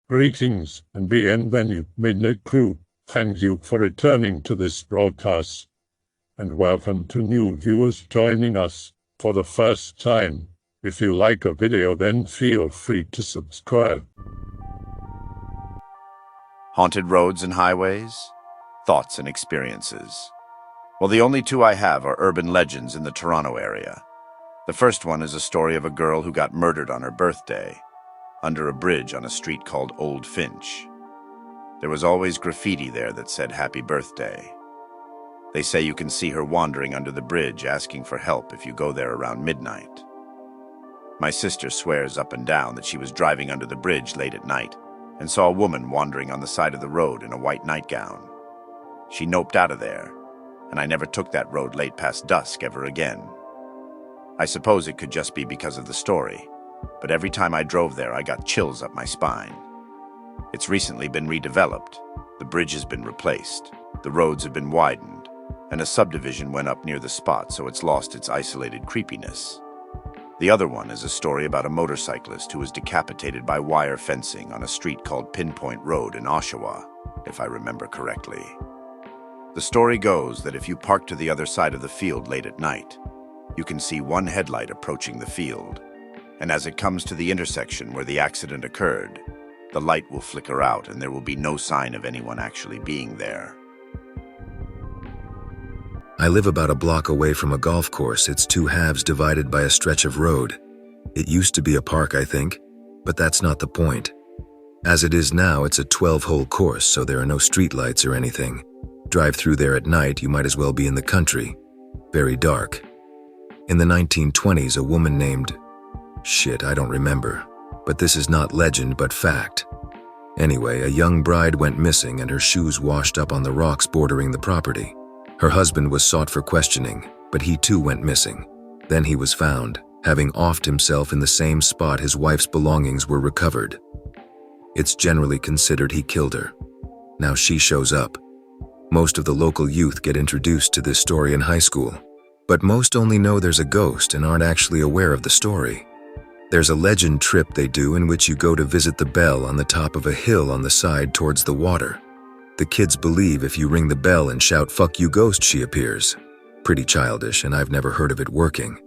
Greetings and bienvenue, Midnight Crew. Thank you for returning to this broadcast. And welcome to new viewers joining us for the first time. If you like a video, then feel free to subscribe. Haunted roads and highways, thoughts and experiences. Well, the only two I have are urban legends in the Toronto area. The first one is a story of a girl who got murdered on her birthday, under a bridge on a street called Old Finch. There was always graffiti there that said happy birthday. They say you can see her wandering under the bridge asking for help if you go there around midnight. My sister swears up and down that she was driving under the bridge late at night and saw a woman wandering on the side of the road in a white nightgown. She noped out of there, and I never took that road late past dusk ever again. I suppose it could just be because of the story, but every time I drove there I got chills up my spine. It's recently been redeveloped, the bridge has been replaced, the roads have been widened, and a subdivision went up near the spot, so it's lost its isolated creepiness. The other one is a story about a motorcyclist who was decapitated by wire fencing on a street called Pinpoint Road in Oshawa, if I remember correctly. The story goes that if you park to the other side of the field late at night, you can see one headlight approaching the field, and as it comes to the intersection where the accident occurred, the light will flicker out and there will be no sign of anyone actually being there. I live about a block away from a golf course. It's two halves divided by a stretch of road. It used to be a park, I think, but that's not the point. As it is now, it's a 12-hole course, so there are no streetlights or anything. Drive through there at night, you might as well be in the country. Very dark. In the 1920s, a woman named... I don't remember. But this is not legend, but fact. Anyway, a young bride went missing and her shoes washed up on the rocks bordering the property. Her husband was sought for questioning, but he too went missing. Then he was found, having offed himself in the same spot his wife's belongings were recovered. It's generally considered he killed her. Now she shows up. Most of the local youth get introduced to this story in high school, but most only know there's a ghost and aren't actually aware of the story. There's a legend trip they do in which you go to visit the bell on the top of a hill on the side towards the water. The kids believe if you ring the bell and shout "fuck you ghost," she appears. Pretty childish, and I've never heard of it working.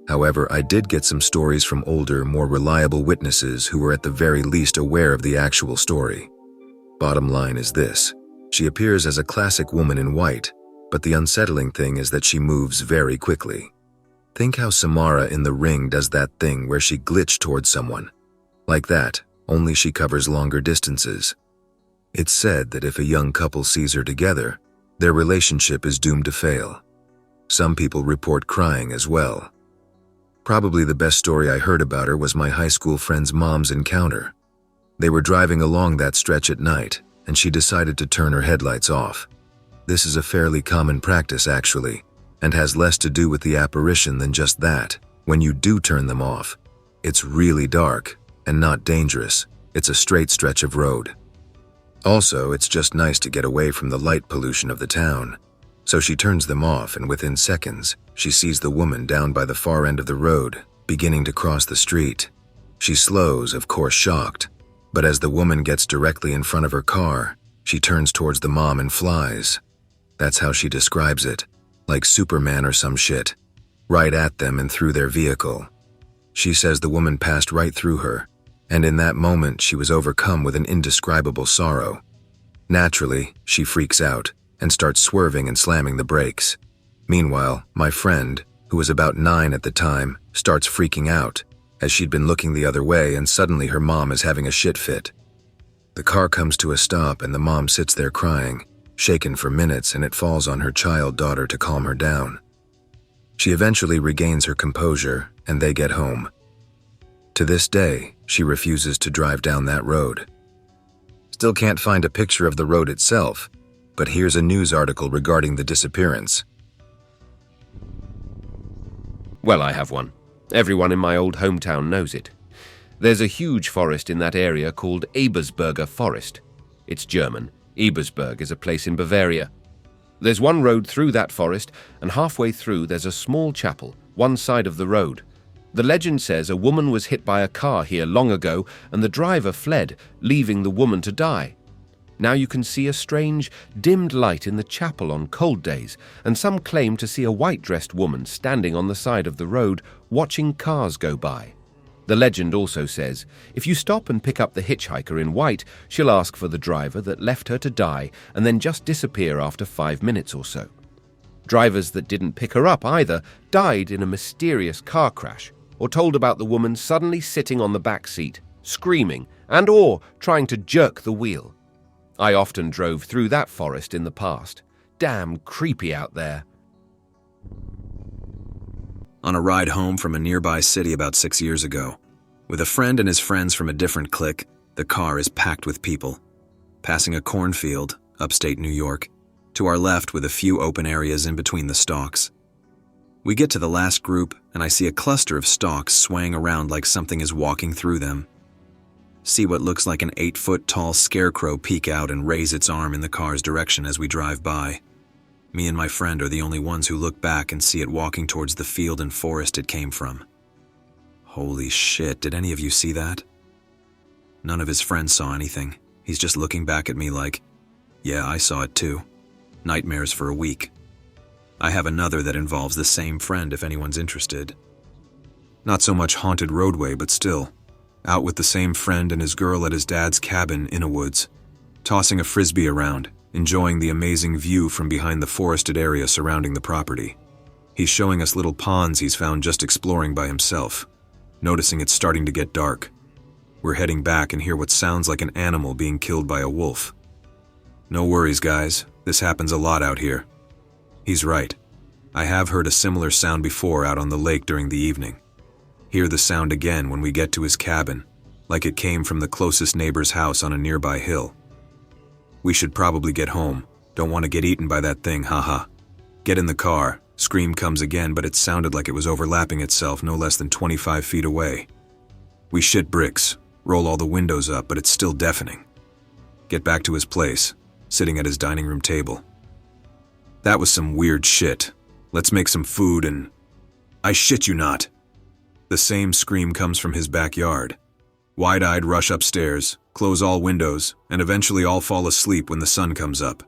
However, I did get some stories from older, more reliable witnesses who were at the very least aware of the actual story. Bottom line is this: she appears as a classic woman in white, but the unsettling thing is that she moves very quickly. Think how Samara in The Ring does that thing where she glitched towards someone. Like that, only she covers longer distances. It's said that if a young couple sees her together, their relationship is doomed to fail. Some people report crying as well. Probably the best story I heard about her was my high school friend's mom's encounter. They were driving along that stretch at night, and she decided to turn her headlights off. This is a fairly common practice, actually, and has less to do with the apparition than just that. When you do turn them off, it's really dark and not dangerous. It's a straight stretch of road. Also, it's just nice to get away from the light pollution of the town. So she turns them off, and within seconds, she sees the woman down by the far end of the road, beginning to cross the street. She slows, of course shocked, but as the woman gets directly in front of her car, she turns towards the mom and flies. That's how she describes it, like Superman or some shit. Right at them and through their vehicle. She says the woman passed right through her, and in that moment she was overcome with an indescribable sorrow. Naturally, she freaks out and starts swerving and slamming the brakes. Meanwhile, my friend, who was about 9 at the time, starts freaking out, as she'd been looking the other way and suddenly her mom is having a shit fit. The car comes to a stop and the mom sits there crying, shaken for minutes, and it falls on her child daughter to calm her down. She eventually regains her composure and they get home. To this day, she refuses to drive down that road. Still can't find a picture of the road itself, but here's a news article regarding the disappearance. Well, I have one. Everyone in my old hometown knows it. There's a huge forest in that area called Ebersberger Forest. It's German. Ebersberg is a place in Bavaria. There's one road through that forest, and halfway through there's a small chapel, one side of the road. The legend says a woman was hit by a car here long ago and the driver fled, leaving the woman to die. Now you can see a strange, dimmed light in the chapel on cold days, and some claim to see a white-dressed woman standing on the side of the road watching cars go by. The legend also says, if you stop and pick up the hitchhiker in white, she'll ask for the driver that left her to die and then just disappear after 5 minutes or so. Drivers that didn't pick her up either died in a mysterious car crash, or told about the woman suddenly sitting on the back seat, screaming and/or trying to jerk the wheel. I often drove through that forest in the past. Damn creepy out there. On a ride home from a nearby city about 6 years ago, with a friend and his friends from a different clique, the car is packed with people. Passing a cornfield, upstate New York, to our left with a few open areas in between the stalks. We get to the last group, and I see a cluster of stalks swaying around like something is walking through them. See what looks like an 8-foot-tall scarecrow peek out and raise its arm in the car's direction as we drive by. Me and my friend are the only ones who look back and see it walking towards the field and forest it came from. Holy shit, did any of you see that? None of his friends saw anything. He's just looking back at me like, yeah, I saw it too. Nightmares for a week. I have another that involves the same friend if anyone's interested. Not so much haunted roadway, but still. Out with the same friend and his girl at his dad's cabin in a woods, tossing a frisbee around, enjoying the amazing view from behind the forested area surrounding the property. He's showing us little ponds he's found just exploring by himself, noticing it's starting to get dark. We're heading back and hear what sounds like an animal being killed by a wolf. No worries, guys. This happens a lot out here. He's right. I have heard a similar sound before out on the lake during the evening. Hear the sound again when we get to his cabin, like it came from the closest neighbor's house on a nearby hill. We should probably get home. Don't want to get eaten by that thing, haha. Get in the car. Scream comes again, but it sounded like it was overlapping itself no less than 25 feet away. We shit bricks, roll all the windows up, but it's still deafening. Get back to his place, sitting at his dining room table. That was some weird shit. Let's make some food and... I shit you not. The same scream comes from his backyard. Wide-eyed rush upstairs, close all windows, and eventually all fall asleep when the sun comes up.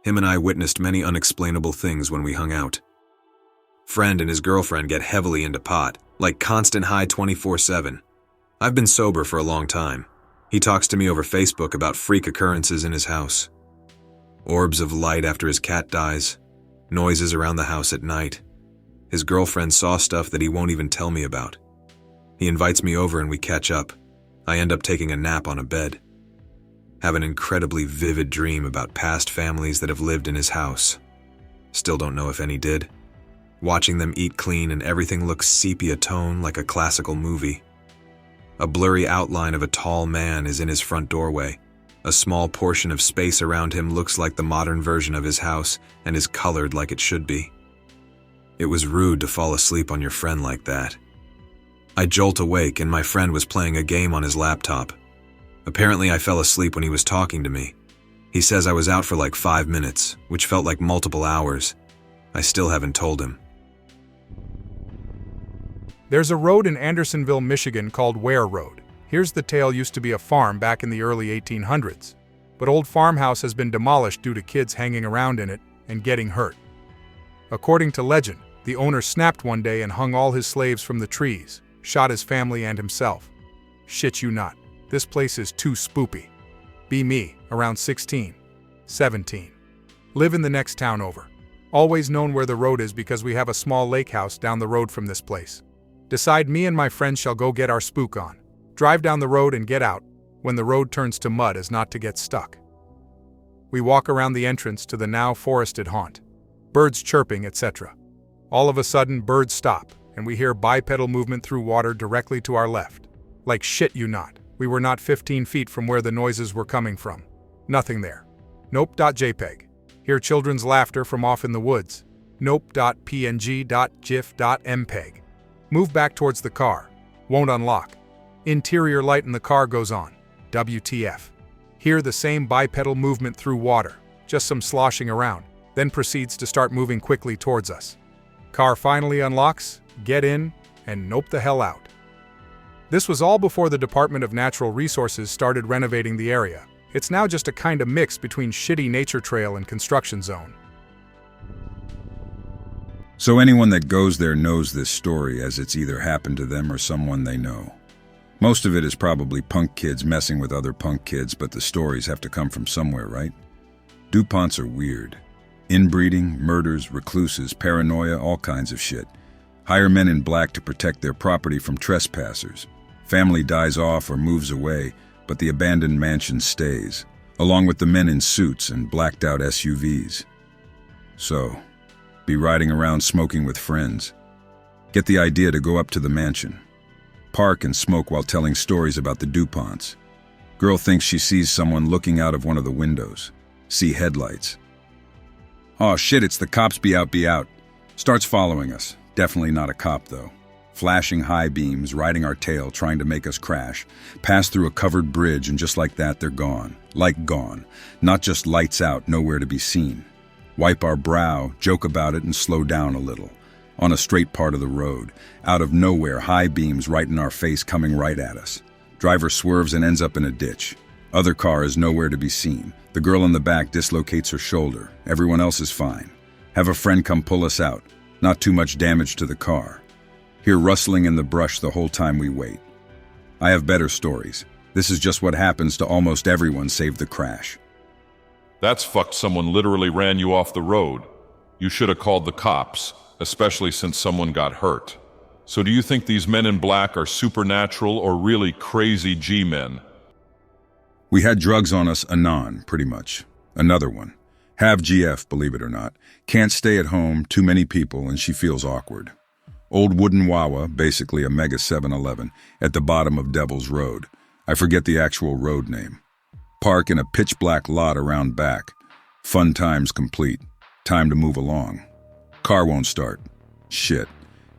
Him and I witnessed many unexplainable things when we hung out. Friend and his girlfriend get heavily into pot, like constant high 24/7. I've been sober for a long time. He talks to me over Facebook about freak occurrences in his house. Orbs of light after his cat dies, noises around the house at night. His girlfriend saw stuff that he won't even tell me about. He invites me over and we catch up. I end up taking a nap on a bed. Have an incredibly vivid dream about past families that have lived in his house. Still don't know if any did. Watching them eat clean and everything looks sepia tone like a classical movie. A blurry outline of a tall man is in his front doorway. A small portion of space around him looks like the modern version of his house and is colored like it should be. It was rude to fall asleep on your friend like that. I jolt awake and my friend was playing a game on his laptop. Apparently I fell asleep when he was talking to me. He says I was out for like 5 minutes, which felt like multiple hours. I still haven't told him. There's a road in Andersonville, Michigan called Ware Road. Here's the tale: used to be a farm back in the early 1800s, but old farmhouse has been demolished due to kids hanging around in it and getting hurt. According to legend, the owner snapped one day and hung all his slaves from the trees, shot his family and himself. Shit you not, this place is too spoopy. Be me, around 16, 17. Live in the next town over. Always known where the road is because we have a small lake house down the road from this place. Decide me and my friends shall go get our spook on. Drive down the road and get out when the road turns to mud as not to get stuck. We walk around the entrance to the now forested haunt. Birds chirping, etc. All of a sudden, birds stop, and we hear bipedal movement through water directly to our left. Like shit you not. We were not 15 feet from where the noises were coming from. Nothing there. Nope.jpg. Hear children's laughter from off in the woods. Nope.png.gif.mpeg. Move back towards the car. Won't unlock. Interior light in the car goes on. WTF. Hear the same bipedal movement through water, just some sloshing around, then proceeds to start moving quickly towards us. Car finally unlocks, get in, and nope the hell out. This was all before the Department of Natural Resources started renovating the area. It's now just a kind of mix between shitty nature trail and construction zone. So anyone that goes there knows this story, as it's either happened to them or someone they know. Most of it is probably punk kids messing with other punk kids, but the stories have to come from somewhere, right? Duponts are weird. Inbreeding, murders, recluses, paranoia, all kinds of shit. Hire men in black to protect their property from trespassers. Family dies off or moves away, but the abandoned mansion stays, along with the men in suits and blacked-out SUVs. So, be riding around smoking with friends. Get the idea to go up to the mansion. Park and smoke while telling stories about the Duponts. Girl thinks she sees someone looking out of one of the windows. See headlights. "Oh shit, it's the cops, be out. Starts following us. Definitely not a cop though. Flashing high beams, riding our tail, trying to make us crash. Pass through a covered bridge and just like that, they're gone. Like gone. Not just lights out, nowhere to be seen. Wipe our brow, joke about it and slow down a little. On a straight part of the road. Out of nowhere, high beams right in our face coming right at us. Driver swerves and ends up in a ditch. Other car is nowhere to be seen. The girl in the back dislocates her shoulder. Everyone else is fine. Have a friend come pull us out. Not too much damage to the car. Hear rustling in the brush the whole time we wait. I have better stories. This is just what happens to almost everyone save the crash." That's fucked. Someone literally ran you off the road. You should have called the cops, especially since someone got hurt. So do you think these men in black are supernatural or really crazy G-men? We had drugs on us anon, pretty much. Another one. Have GF, believe it or not. Can't stay at home, too many people, and she feels awkward. Old wooden Wawa, basically a mega 7-Eleven, at the bottom of Devil's Road. I forget the actual road name. Park in a pitch-black lot around back. Fun times complete. Time to move along. Car won't start. Shit.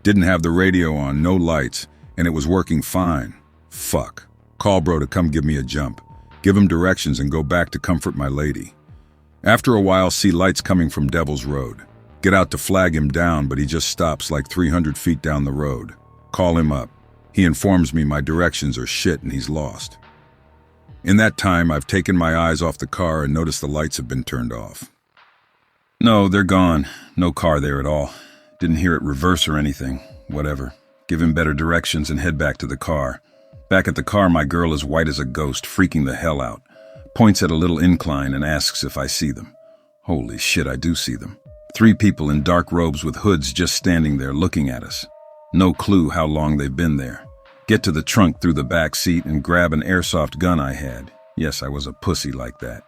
Didn't have the radio on, no lights, and it was working fine. Fuck. Call bro to come give me a jump. Give him directions and go back to comfort my lady. After a while, see lights coming from Devil's Road. Get out to flag him down, but he just stops like 300 feet down the road. Call him up. He informs me my directions are shit and he's lost. In that time, I've taken my eyes off the car and noticed the lights have been turned off. No, they're gone. No car there at all. Didn't hear it reverse or anything. Whatever. Give him better directions and head back to the car. Back at the car, my girl is white as a ghost, freaking the hell out. Points at a little incline and asks if I see them. Holy shit, I do see them. 3 people in dark robes with hoods just standing there looking at us. No clue how long they've been there. Get to the trunk through the back seat and grab an airsoft gun I had. Yes, I was a pussy like that.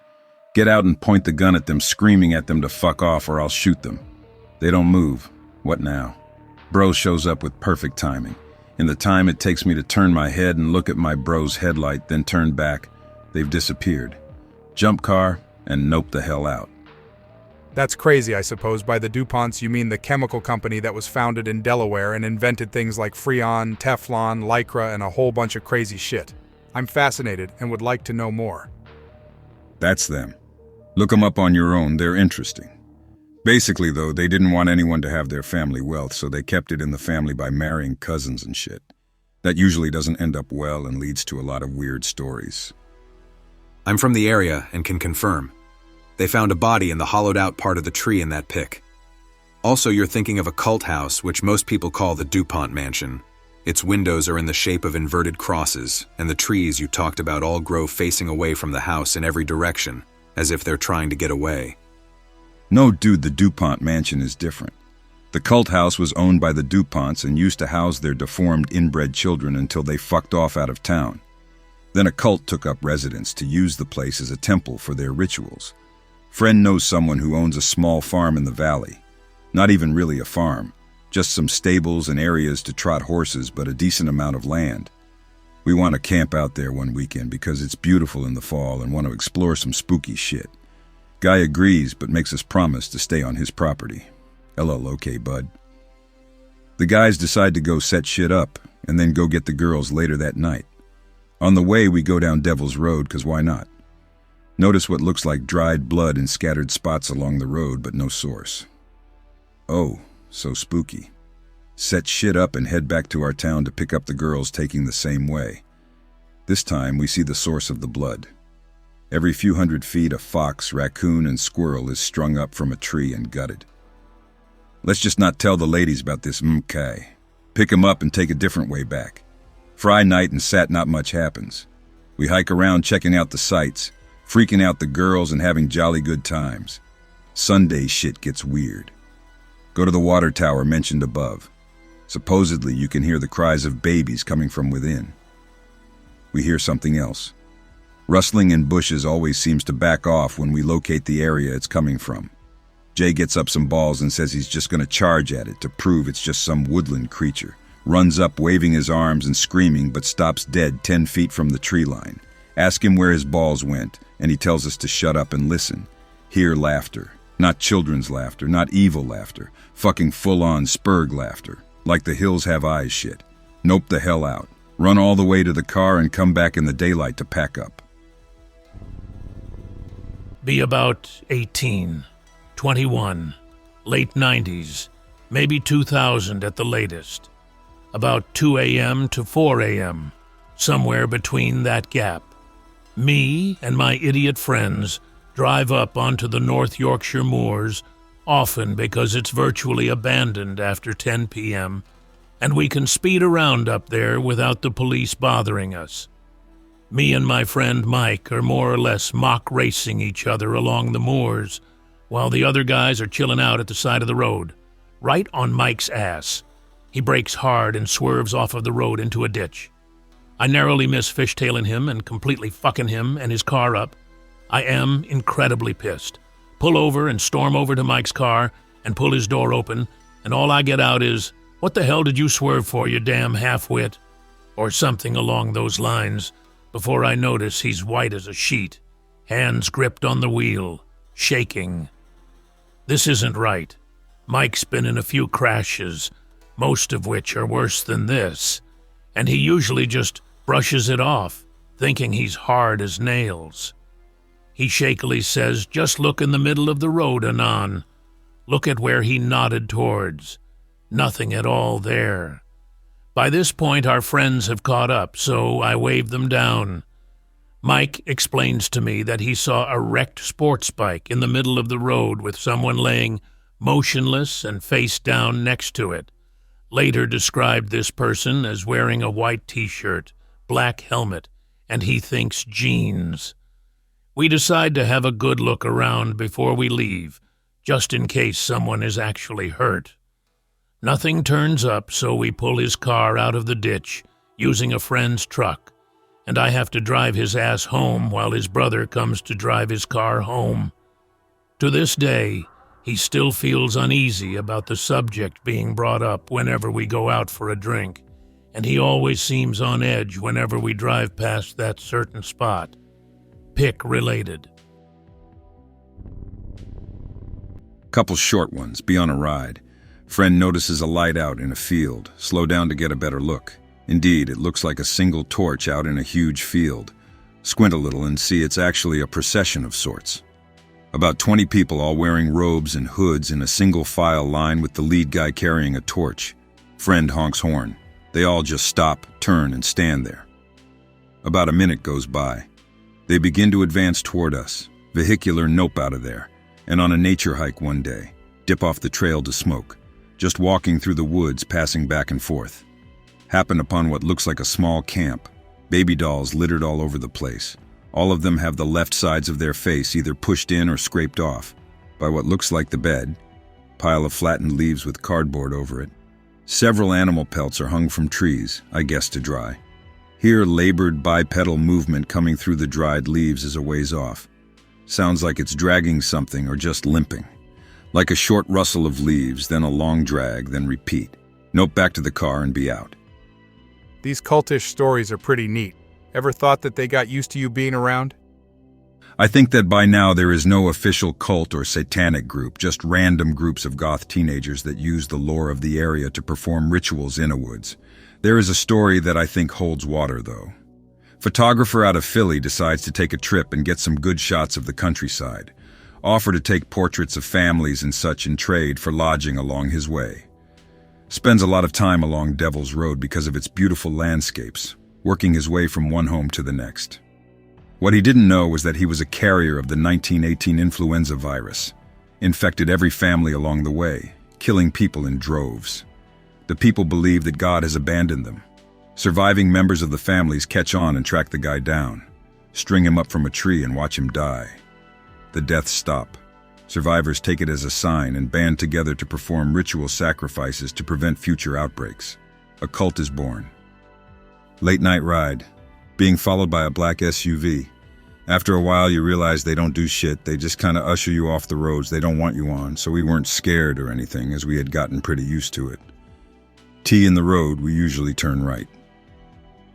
Get out and point the gun at them, screaming at them to fuck off or I'll shoot them. They don't move. What now? Bro shows up with perfect timing. In the time it takes me to turn my head and look at my bro's headlight, then turn back, they've disappeared. Jump car and nope the hell out. That's crazy, I suppose. By the Duponts, you mean the chemical company that was founded in Delaware and invented things like Freon, Teflon, Lycra, and a whole bunch of crazy shit. I'm fascinated and would like to know more. That's them. Look them up on your own, they're interesting. Basically, though, they didn't want anyone to have their family wealth, so they kept it in the family by marrying cousins and shit. That usually doesn't end up well and leads to a lot of weird stories. I'm from the area and can confirm. They found a body in the hollowed-out part of the tree in that pic. Also, you're thinking of a cult house, which most people call the Dupont Mansion. Its windows are in the shape of inverted crosses, and the trees you talked about all grow facing away from the house in every direction, as if they're trying to get away. No, dude, the Dupont Mansion is different. The cult house was owned by the Duponts and used to house their deformed inbred children until they fucked off out of town. Then a cult took up residence to use the place as a temple for their rituals. Friend knows someone who owns a small farm in the valley. Not even really a farm, just some stables and areas to trot horses, but a decent amount of land. We want to camp out there one weekend because it's beautiful in the fall and want to explore some spooky shit. Guy agrees but makes us promise to stay on his property. LL okay, bud. The guys decide to go set shit up and then go get the girls later that night. On the way, we go down Devil's Road, cause why not? Notice what looks like dried blood in scattered spots along the road, but no source. Oh, so spooky. set shit up and head back to our town to pick up the girls taking the same way. This time we see the source of the blood. Every few hundred feet a fox, raccoon, and squirrel is strung up from a tree and gutted. Let's just not tell the ladies about this MK. Pick 'em up and take a different way back. Fry night and sat not much happens. We hike around checking out the sights, freaking out the girls and having jolly good times. Sunday shit gets weird. Go to the water tower mentioned above. Supposedly you can hear the cries of babies coming from within. We hear something else. Rustling in bushes always seems to back off when we locate the area it's coming from. Jay gets up some balls and says he's just gonna charge at it to prove it's just some woodland creature. Runs up waving his arms and screaming but stops dead 10 feet from the tree line. Ask him where his balls went and he tells us to shut up and listen. Hear laughter. Not children's laughter, not evil laughter. Fucking full-on Spurg laughter. Like the hills have eyes shit. Nope the hell out. Run all the way to the car and come back in the daylight to pack up. Be about 18, 21, late 90s, maybe 2000 at the latest. About 2 a.m. to 4 a.m., somewhere between that gap. Me and my idiot friends drive up onto the North Yorkshire moors, often because it's virtually abandoned after 10 p.m., and we can speed around up there without the police bothering us. Me and my friend Mike are more or less mock racing each other along the moors, while the other guys are chilling out at the side of the road, right on Mike's ass. He brakes hard and swerves off of the road into a ditch. I narrowly miss fishtailing him and completely fucking him and his car up. I am incredibly pissed. Pull over and storm over to Mike's car and pull his door open, and all I get out is, "What the hell did you swerve for, you damn half-wit?" Or something along those lines, before I notice he's white as a sheet, hands gripped on the wheel, shaking. This isn't right. Mike's been in a few crashes, most of which are worse than this, and he usually just brushes it off, thinking he's hard as nails. He shakily says, "Just look in the middle of the road, Anon." Look at where he nodded towards. Nothing at all there. By this point, our friends have caught up, so I wave them down. Mike explains to me that he saw a wrecked sports bike in the middle of the road with someone laying motionless and face down next to it. Later described this person as wearing a white t-shirt, black helmet, and he thinks jeans. We decide to have a good look around before we leave, just in case someone is actually hurt. Nothing turns up, so we pull his car out of the ditch using a friend's truck, and I have to drive his ass home while his brother comes to drive his car home. To this day, he still feels uneasy about the subject being brought up whenever we go out for a drink, and he always seems on edge whenever we drive past that certain spot. Pick related. Couple short ones, be on a ride. Friend notices a light out in a field, slow down to get a better look. Indeed, it looks like a single torch out in a huge field. Squint a little and see it's actually a procession of sorts. About 20 people all wearing robes and hoods in a single file line with the lead guy carrying a torch. Friend honks horn. They all just stop, turn, and stand there. About a minute goes by. They begin to advance toward us, vehicular nope out of there, and on a nature hike one day, dip off the trail to smoke, just walking through the woods passing back and forth. Happen upon what looks like a small camp, baby dolls littered all over the place. All of them have the left sides of their face either pushed in or scraped off by what looks like the bed, pile of flattened leaves with cardboard over it. Several animal pelts are hung from trees, I guess to dry. Here, labored bipedal movement coming through the dried leaves is a ways off. Sounds like it's dragging something or just limping. Like a short rustle of leaves, then a long drag, then repeat. Nope, back to the car and be out. These cultish stories are pretty neat. Ever thought that they got used to you being around? I think that by now there is no official cult or satanic group, just random groups of goth teenagers that use the lore of the area to perform rituals in a woods. There is a story that I think holds water, though. Photographer out of Philly decides to take a trip and get some good shots of the countryside. Offer to take portraits of families and such in trade for lodging along his way. Spends a lot of time along Devil's Road because of its beautiful landscapes, working his way from one home to the next. What he didn't know was that he was a carrier of the 1918 influenza virus, infected every family along the way, killing people in droves. The people believe that God has abandoned them. Surviving members of the families catch on and track the guy down, string him up from a tree and watch him die. The deaths stop. Survivors take it as a sign and band together to perform ritual sacrifices to prevent future outbreaks. A cult is born. Late night ride, being followed by a black SUV. After a while you realize they don't do shit, they just kinda usher you off the roads they don't want you on, so we weren't scared or anything as we had gotten pretty used to it. T in the road, we usually turn right.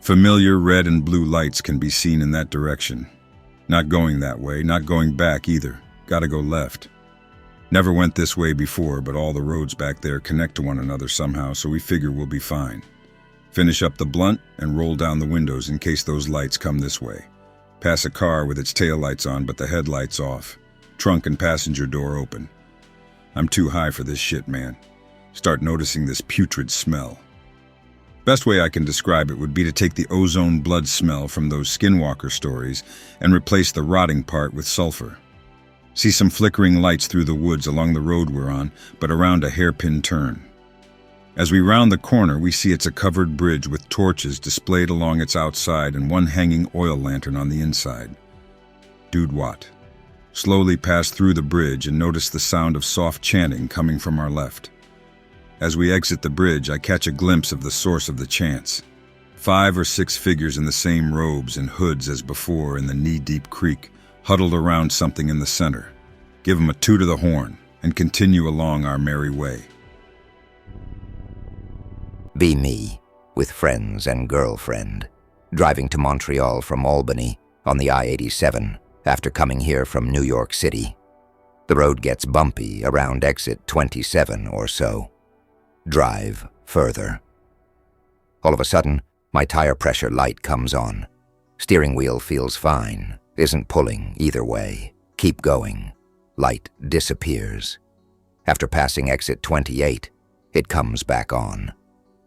Familiar red and blue lights can be seen in that direction. Not going that way, not going back either. Gotta go left. Never went this way before, but all the roads back there connect to one another somehow, so we figure we'll be fine. Finish up the blunt and roll down the windows in case those lights come this way. Pass a car with its taillights on but the headlights off. Trunk and passenger door open. I'm too high for this shit, man. Start noticing this putrid smell. Best way I can describe it would be to take the ozone blood smell from those skinwalker stories and replace the rotting part with sulfur. See some flickering lights through the woods along the road we're on, but around a hairpin turn. As we round the corner, we see it's a covered bridge with torches displayed along its outside and one hanging oil lantern on the inside. Dude what? Slowly pass through the bridge and notice the sound of soft chanting coming from our left. As we exit the bridge, I catch a glimpse of the source of the chants. 5 or 6 figures in the same robes and hoods as before in the knee-deep creek, huddled around something in the center. Give 'em a toot of the horn and continue along our merry way. Be me, with friends and girlfriend, driving to Montreal from Albany on the I-87 after coming here from New York City. The road gets bumpy around exit 27 or so. Drive further. All of a sudden, my tire pressure light comes on. Steering wheel feels fine, isn't pulling either way. Keep going. Light disappears. After passing exit 28, it comes back on.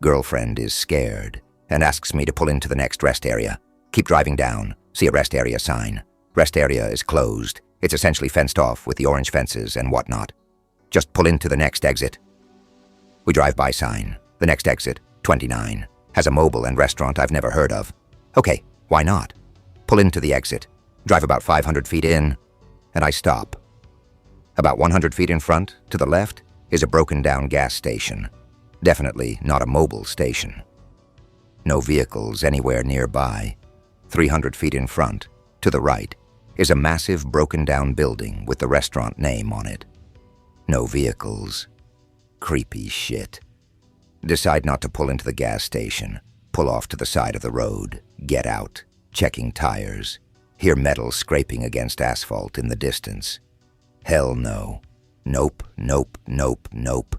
Girlfriend is scared and asks me to pull into the next rest area. Keep driving down. See a rest area sign. Rest area is closed. It's essentially fenced off with the orange fences and whatnot. Just pull into the next exit. We drive by sign. The next exit, 29, has a mobile and restaurant I've never heard of. Okay, why not? Pull into the exit. Drive about 500 feet in, and I stop. About 100 feet in front, to the left, is a broken-down gas station. Definitely not a mobile station. No vehicles anywhere nearby. 300 feet in front, to the right, is a massive broken-down building with the restaurant name on it. No vehicles. Creepy shit. Decide not to pull into the gas station. Pull off to the side of the road. Get out. Checking tires. Hear metal scraping against asphalt in the distance. Hell no. Nope, nope, nope, nope.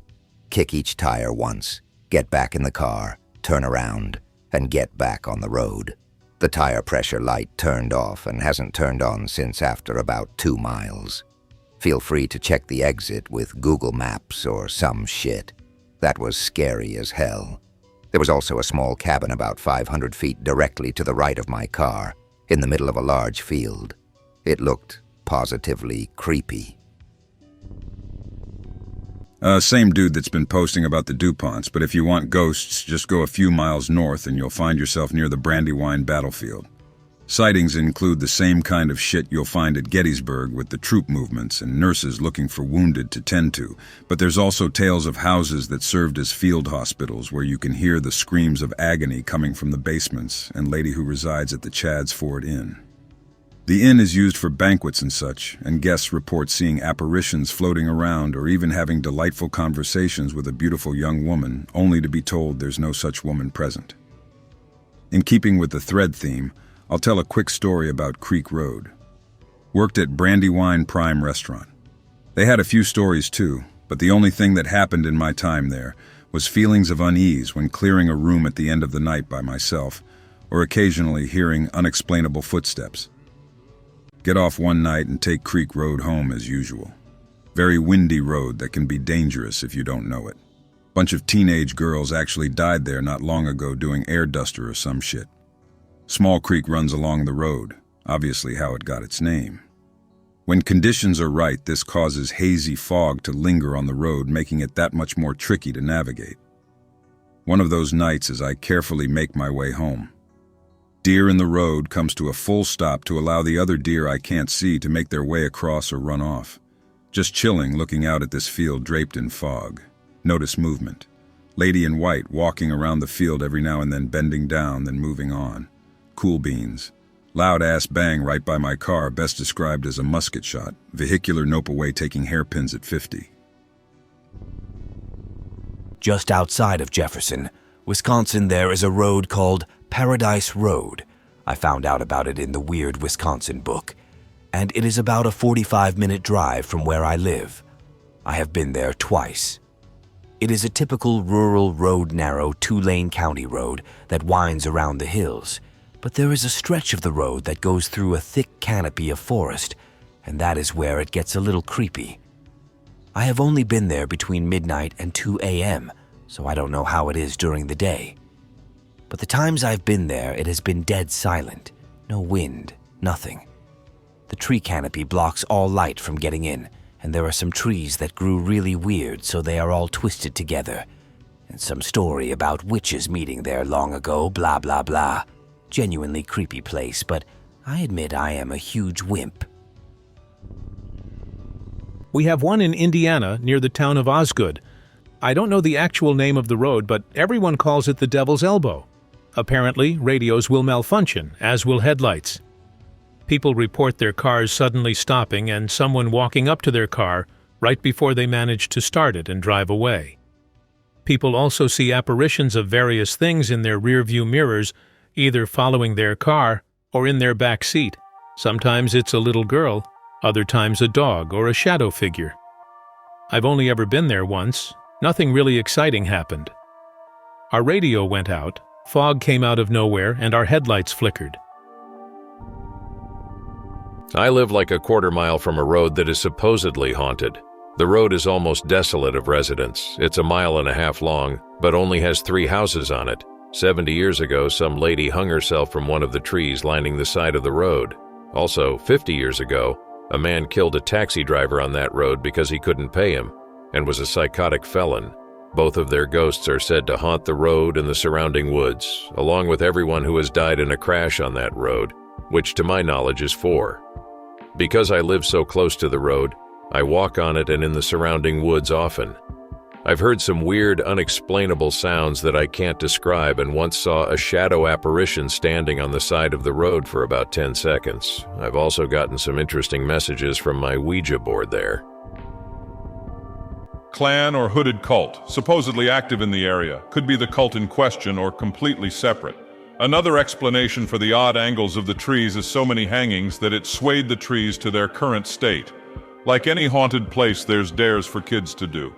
Kick each tire once. Get back in the car. Turn around. And get back on the road. The tire pressure light turned off and hasn't turned on since after about 2 miles. Feel free to check the exit with Google Maps or some shit. That was scary as hell. There was also a small cabin about 500 feet directly to the right of my car, in the middle of a large field. It looked positively creepy. Same dude that's been posting about the Duponts, but if you want ghosts, just go a few miles north and you'll find yourself near the Brandywine battlefield. Sightings include the same kind of shit you'll find at Gettysburg with the troop movements and nurses looking for wounded to tend to, but there's also tales of houses that served as field hospitals where you can hear the screams of agony coming from the basements, and lady who resides at the Chad's Ford Inn. The inn is used for banquets and such, and guests report seeing apparitions floating around or even having delightful conversations with a beautiful young woman, only to be told there's no such woman present. In keeping with the thread theme, I'll tell a quick story about Creek Road. Worked at Brandywine Prime Restaurant. They had a few stories too, but the only thing that happened in my time there was feelings of unease when clearing a room at the end of the night by myself, or occasionally hearing unexplainable footsteps. Get off one night and take Creek Road home as usual. Very windy road that can be dangerous if you don't know it. Bunch of teenage girls actually died there not long ago doing air duster or some shit. Small creek runs along the road, obviously how it got its name. When conditions are right, this causes hazy fog to linger on the road, making it that much more tricky to navigate. One of those nights as I carefully make my way home. Deer in the road comes to a full stop to allow the other deer I can't see to make their way across or run off. Just chilling, looking out at this field draped in fog. Notice movement. Lady in white walking around the field every now and then, bending down, then moving on. Cool beans. Loud-ass bang right by my car, best described as a musket shot. Vehicular nope away taking hairpins at 50. Just outside of Jefferson, Wisconsin, there is a road called Paradise Road. I found out about it in the Weird Wisconsin book, and it is about a 45-minute drive from where I live. I have been there twice. It is a typical rural road, narrow two-lane county road that winds around the hills, but there is a stretch of the road that goes through a thick canopy of forest, and that is where it gets a little creepy. I have only been there between midnight and 2 a.m., so I don't know how it is during the day. But the times I've been there, it has been dead silent. No wind, nothing. The tree canopy blocks all light from getting in, and there are some trees that grew really weird, so they are all twisted together. And some story about witches meeting there long ago, blah blah blah. Genuinely creepy place, but I admit I am a huge wimp. We have one in Indiana near the town of Osgood. I don't know the actual name of the road, but everyone calls it the Devil's Elbow. Apparently, radios will malfunction, as will headlights. People report their cars suddenly stopping and someone walking up to their car right before they manage to start it and drive away. People also see apparitions of various things in their rearview mirrors, either following their car or in their back seat. Sometimes it's a little girl, other times a dog or a shadow figure. I've only ever been there once. Nothing really exciting happened. Our radio went out, fog came out of nowhere, and our headlights flickered. I live like a quarter-mile from a road that is supposedly haunted. The road is almost desolate of residents. It's 1.5 miles long, but only has 3 houses on it. 70 years ago, some lady hung herself from one of the trees lining the side of the road. Also, 50 years ago, a man killed a taxi driver on that road because he couldn't pay him, and was a psychotic felon. Both of their ghosts are said to haunt the road and the surrounding woods, along with everyone who has died in a crash on that road, which to my knowledge is 4. Because I live so close to the road, I walk on it and in the surrounding woods often. I've heard some weird, unexplainable sounds that I can't describe, and once saw a shadow apparition standing on the side of the road for about 10 seconds. I've also gotten some interesting messages from my Ouija board there. Clan or hooded cult, supposedly active in the area, could be the cult in question or completely separate. Another explanation for the odd angles of the trees is so many hangings that it swayed the trees to their current state. Like any haunted place, there's dares for kids to do.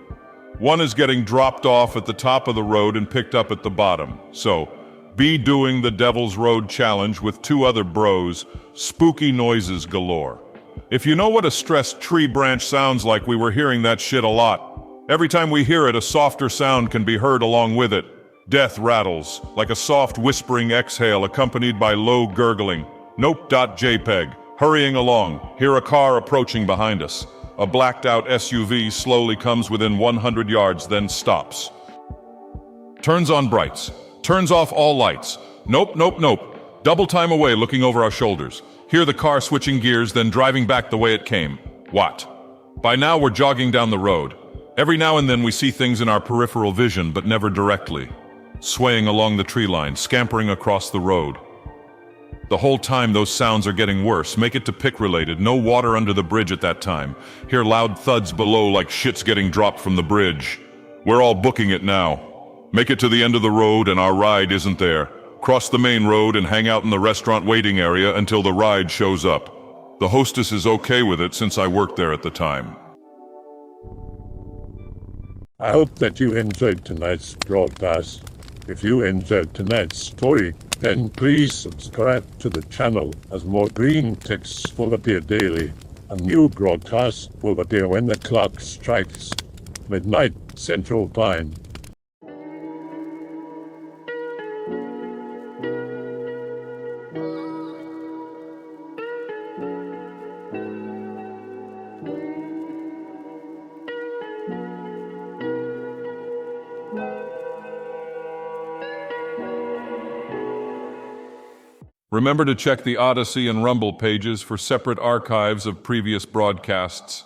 One is getting dropped off at the top of the road and picked up at the bottom. So, be doing the Devil's Road Challenge with 2 other bros, spooky noises galore. If you know what a stressed tree branch sounds like, we were hearing that shit a lot. Every time we hear it, a softer sound can be heard along with it. Death rattles, like a soft whispering exhale accompanied by low gurgling. Nope.jpg. Hurrying along, hear a car approaching behind us. A blacked-out SUV slowly comes within 100 yards, then stops. Turns on brights. Turns off all lights. Nope. Double time away, looking over our shoulders. Hear the car switching gears, then driving back the way it came. What? By now we're jogging down the road. Every now and then we see things in our peripheral vision, but never directly. Swaying along the tree line, scampering across the road. The whole time those sounds are getting worse. Make it to pick related. No water under the bridge at that time. Hear loud thuds below like shit's getting dropped from the bridge. We're all booking it now. Make it to the end of the road and our ride isn't there. Cross the main road and hang out in the restaurant waiting area until the ride shows up. The hostess is okay with it since I worked there at the time. I hope that you enjoyed tonight's broadcast. If you enjoyed tonight's story, then please subscribe to the channel as more Greentext will appear daily. A new broadcast will appear when the clock strikes midnight Central Time. Remember to check the Odyssey and Rumble pages for separate archives of previous broadcasts.